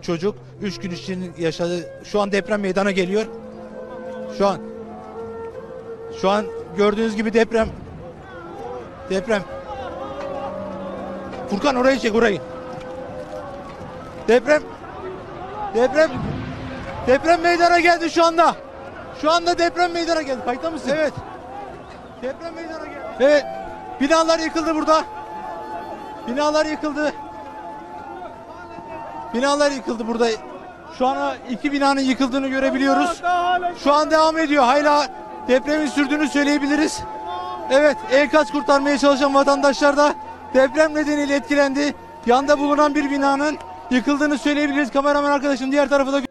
çocuk 3 gün için yaşadı. Şu an deprem meydana geliyor. Şu an gördüğünüz gibi deprem. Furkan orayı çek, orayı. Deprem meydana geldi şu anda. Şu anda deprem meydana geldi. Kayıtta mısın? Evet. Deprem meydana geldi. Evet. Binalar yıkıldı burada. Binalar yıkıldı burada. Şu an 2 binanın yıkıldığını görebiliyoruz. Şu an devam ediyor. Hala depremin sürdüğünü söyleyebiliriz. Evet, enkaz kurtarmaya çalışan vatandaşlar da deprem nedeniyle etkilendi. Yanda bulunan bir binanın yıkıldığını söyleyebiliriz. Kameraman arkadaşım diğer tarafı da